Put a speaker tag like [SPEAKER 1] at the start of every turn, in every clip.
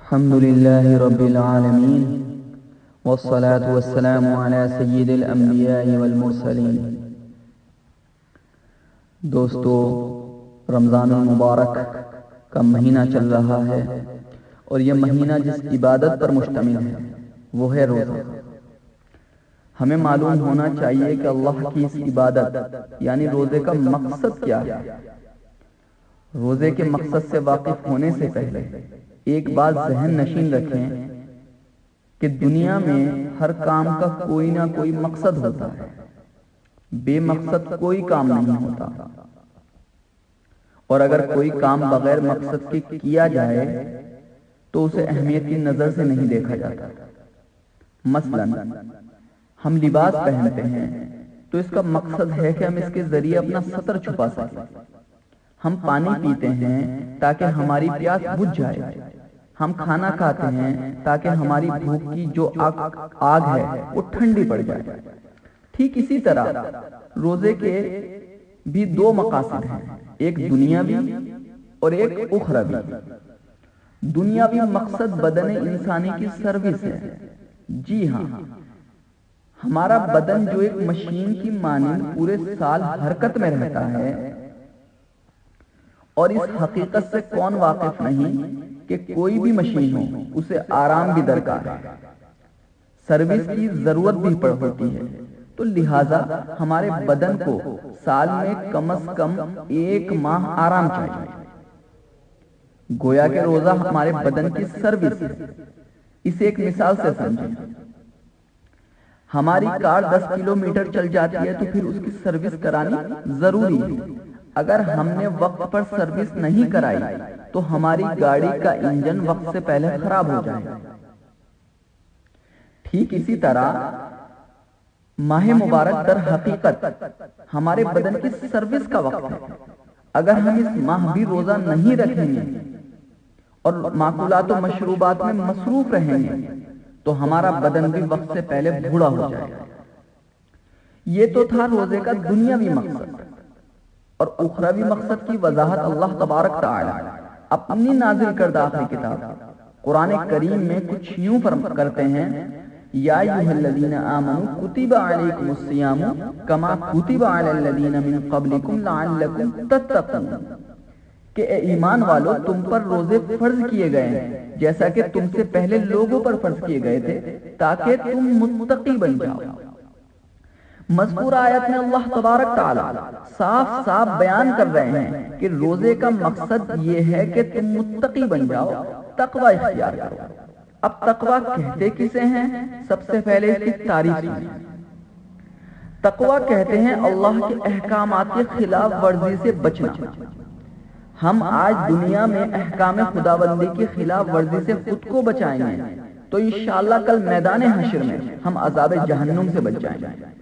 [SPEAKER 1] الحمد لله رب العالمين والصلاة والسلام على سید الانبیاء والمرسلین۔ دوستو، رمضان المبارک کا مہینہ چل رہا ہے اور یہ مہینہ جس عبادت پر مشتمل ہے وہ ہے روزہ۔ ہمیں معلوم ہونا چاہیے کہ اللہ کی اس عبادت یعنی روزے کا مقصد کیا ہے۔ روزے کے مقصد سے واقف ہونے سے پہلے ایک بات ذہن نشین رکھیں کہ دنیا میں ہر کام کا کوئی نہ کوئی مقصد ہوتا ہے، بے مقصد کوئی کام نہیں ہوتا، اور اگر کوئی کام بغیر مقصد کے کیا جائے تو اسے اہمیت کی نظر سے نہیں دیکھا جاتا۔ مثلا ہم لباس پہنتے ہیں تو اس کا مقصد ہے کہ ہم اس کے ذریعے اپنا سطر چھپا سکیں۔ ہم پانی پیتے ہیں تاکہ ہماری پیاس بجھ جائے۔ ہم کھانا کھاتے ہیں تاکہ ہماری بھوک کی جو آگ ہے وہ ٹھنڈی پڑ جائے۔ ٹھیک اسی طرح روزے کے بھی دو مقاصد ہیں، ایک دنیاوی اور ایک اخروی۔ دنیاوی مقصد بدن انسانی کی سروس ہے۔ جی ہاں، ہمارا بدن جو ایک مشین کی مانند پورے سال حرکت میں رہتا ہے، اور اس حقیقت سے کون واقف نہیں کہ کوئی بھی مشین ہو اسے آرام بھی درکار ہے، سروس کی ضرورت بھی ہوتی ہے۔ تو لہٰذا ہمارے بدن کو سال میں کم از کم 1 ماہ آرام چاہیے۔ گویا کہ روزہ ہمارے بدن کی سروس ہے۔ اسے ایک مثال سے سمجھیں۔ ہماری کار 10 کلومیٹر چل جاتی ہے تو پھر اس کی سروس کرانی ضروری ہے۔ اگر ہم نے وقت پر سروس نہیں کرائی تو ہماری گاڑی کا انجن وقت سے پہلے خراب ہو جائے گا۔ ٹھیک اسی طرح ماہ مبارک در حقیقت ہمارے بدن کی سروس کا وقت ہے۔ اگر ہم اس ماہ بھی روزہ نہیں رکھیں گے اور ماکولات و مشروبات میں مصروف رہیں گے تو ہمارا بدن بھی وقت سے پہلے بوڑھا ہو جائے گا۔ یہ تو تھا روزے کا دنیاوی مقصد، اور اخروی مقصد کی وضاحت اللہ تبارک تعالی اپنی نازل کردہ آخری کتاب قرآن کریم میں کچھ یوں کرتے ہیں: یا ایھا الذین آمنوا کتب علیکم الصیام کما کتب علی الذین من قبلکم لعلکم تتقون، کہ اے ایمان والو، تم پر روزے فرض کیے گئے ہیں جیسا کہ تم سے پہلے لوگوں پر فرض کیے گئے تھے تاکہ تم متقی بن جاؤ۔ مذکورہ آیت میں اللہ تبارک تعالی صاف صاف بیان کر رہے ہیں کہ روزے کا مقصد یہ ہے کہ تم متقی بن جاؤ، تقوی اختیار کرو۔ اب تقوی کہتے کسے ہیں؟ سب سے پہلے اس کی تعریف سنیں۔ تقوی کہتے ہیں اللہ کے احکامات کی خلاف ورزی سے بچنا۔ ہم آج دنیا میں احکام خداوندی کی خلاف ورزی سے خود کو بچائیں گے تو انشاءاللہ کل میدان حشر میں ہم عذاب جہنم سے بچ جائیں گے۔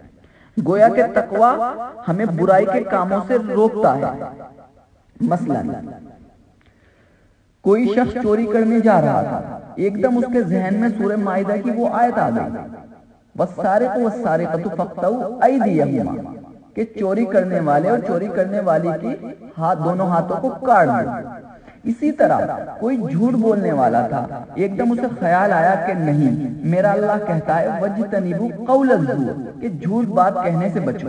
[SPEAKER 1] گویا کہ تقوی ہمیں برائی کے کاموں سے روکتا ہے۔ مثلا کوئی شخص چوری کرنے جا رہا تھا، ایک دم اس کے ذہن میں سورہ مائدہ کی وہ آیت آ گئی: والسارق والسارقۃ فاقطعوا ایدیہما، کہ چوری کرنے والے اور چوری کرنے والی کی دونوں ہاتھوں کو کاٹ دو۔ اسی طرح کوئی جھوٹ بولنے والا تھا، ایک دم اسے خیال آیا کہ نہیں، میرا اللہ کہتا ہے وَاجْتَنِبُوا قَوْلَ الزُّورِ، کہ جھوٹ بات کہنے سے بچو۔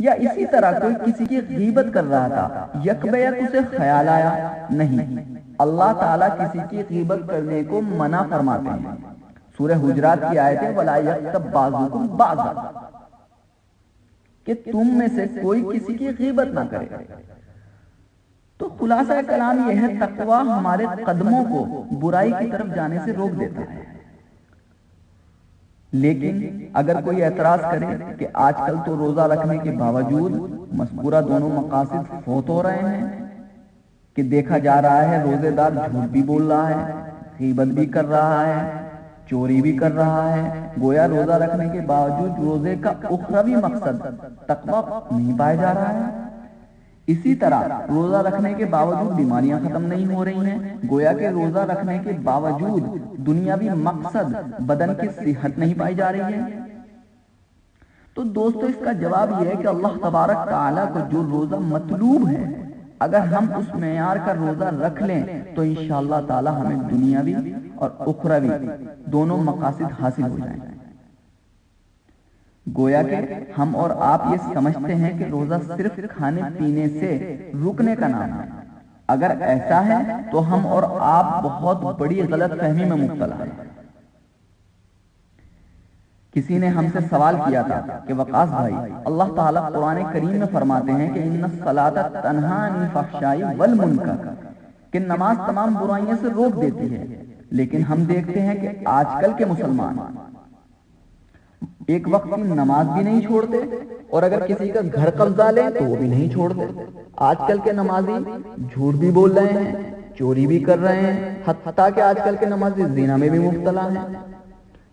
[SPEAKER 1] یا اسی طرح کوئی کسی کی غیبت کر رہا تھا، یک بیک اسے خیال آیا، نہیں، اللہ تعالیٰ کسی کی غیبت کرنے کو منع فرماتے ہیں۔ سورہ حجرات کی آیت ہے وَلَا يَغْتَب بَعْضُكُم بَعْضًا، کہ تم میں سے کوئی کسی کی غیبت نہ کرے۔ تو خلاصہ کلام یہ ہے، تقوی ہمارے قدموں کو برائی کی طرف جانے سے روک دیتا ہے۔ لیکن اگر کوئی اعتراض کرے کہ آج کل تو روزہ رکھنے کے باوجود مذکورہ دونوں مقاصد فوت ہو رہے ہیں، کہ دیکھا جا رہا ہے روزے دار جھوٹ بھی بول رہا ہے، غیبت بھی کر رہا ہے، چوری بھی کر رہا ہے، گویا روزہ رکھنے کے باوجود روزے کا اخروی مقصد تقوی نہیں پایا جا رہا ہے۔ اسی طرح روزہ رکھنے کے باوجود بیماریاں ختم نہیں ہو رہی ہیں، گویا کہ روزہ رکھنے کے باوجود دنیاوی مقصد بدن کی صحت نہیں پائی جا رہی ہے۔ تو دوستو، اس کا جواب یہ ہے کہ اللہ تبارک تعالیٰ کو جو روزہ مطلوب ہے اگر ہم اس معیار کا روزہ رکھ لیں تو انشاءاللہ تعالی ہمیں دنیاوی اور اخروی دونوں مقاصد حاصل ہو جائیں گے۔ گویا کہ ہم اور آپ یہ سمجھتے ہیں کہ روزہ صرف کھانے پینے سے رکنے کا نام ہے۔ اگر ایسا ہے تو ہم اور آپ بہت بڑی غلط فہمی میں مبتلا ہیں۔ کسی نے ہم سے سوال کیا تھا کہ وقاص بھائی، اللہ تعالیٰ قرآن کریم میں فرماتے ہیں کہ ان الصلاۃ تنہی عن الفحشاء والمنکر، کہ نماز تمام برائیوں سے روک دیتی ہے، لیکن ہم دیکھتے ہیں کہ آج کل کے مسلمان ایک وقت کی نماز بھی نہیں چھوڑتے، اور اگر کسی کا گھر قبضہ لیں تو وہ بھی نہیں چھوڑتے۔ آج کل کے نمازی جھوٹ بھی بول رہے ہیں، چوری بھی کر رہے ہیں، حتیٰ کہ آج کل کے نمازی زنا میں بھی مبتلا ہیں۔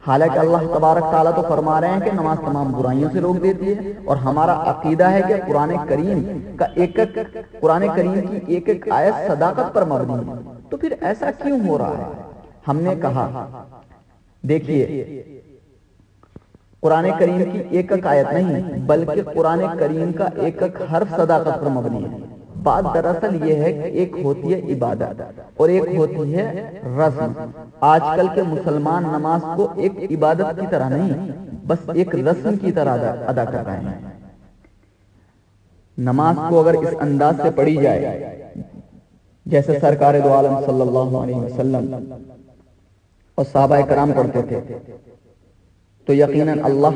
[SPEAKER 1] حالانکہ اللہ تبارک تعالیٰ تو فرما رہے ہیں کہ نماز تمام برائیوں سے روک دیتی ہے، اور ہمارا عقیدہ ہے کہ قرآن کریم کی ایک ایک آیت صداقت پر مبنی ہے، تو پھر ایسا کیوں ہو رہا ہے؟ ہم نے کہا دیکھیے، قرآن کریم کی ایک ایک آیت نہیں بلکہ قرآن کریم کا ایک ایک حرف صداقت پر مبنی ہے۔ بات دراصل یہ ہے کہ ایک ہوتی ہے عبادت اور ایک ہوتی ہے رسم۔ آج کل کے مسلمان نماز کو ایک عبادت کی طرح نہیں، بس ایک رسم کی طرح ادا کر رہے ہیں۔ نماز کو اگر اس انداز سے پڑھی جائے جیسے سرکار دو عالم صلی اللہ علیہ وسلم اور صحابہ کرام پڑھتے تھے، تو یقیناً اللہ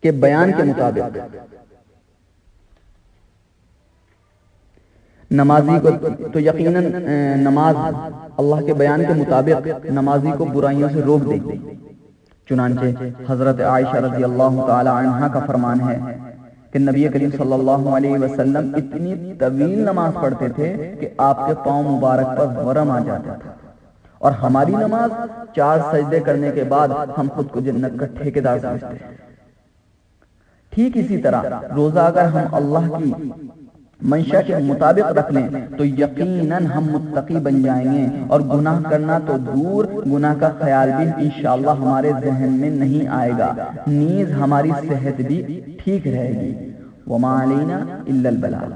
[SPEAKER 1] کے بیان کے مطابق نماز اللہ کے بیان کے مطابق نمازی کو برائیوں سے روک دے گی۔ چنانچہ حضرت عائشہ رضی اللہ تعالی عنہا کا فرمان ہے کہ نبی کریم صلی اللہ علیہ وسلم اتنی طویل نماز پڑھتے تھے کہ آپ کے پاؤں مبارک پر ورم آ جاتا تھا، اور ہماری نماز 4 سجدے کرنے کے بعد ہم خود کو جنت کا ٹھیکیدار سمجھتے ہیں۔ ٹھیک اسی طرح روزہ اگر ہم اللہ کی منشا کے مطابق رکھ لیں تو یقیناً ہم متقی بن جائیں گے، اور گناہ کرنا تو دور، گناہ کا خیال بھی انشاءاللہ ہمارے ذہن میں نہیں آئے گا، نیز ہماری صحت بھی ٹھیک رہے گی۔ وما علینا الا البلاغ۔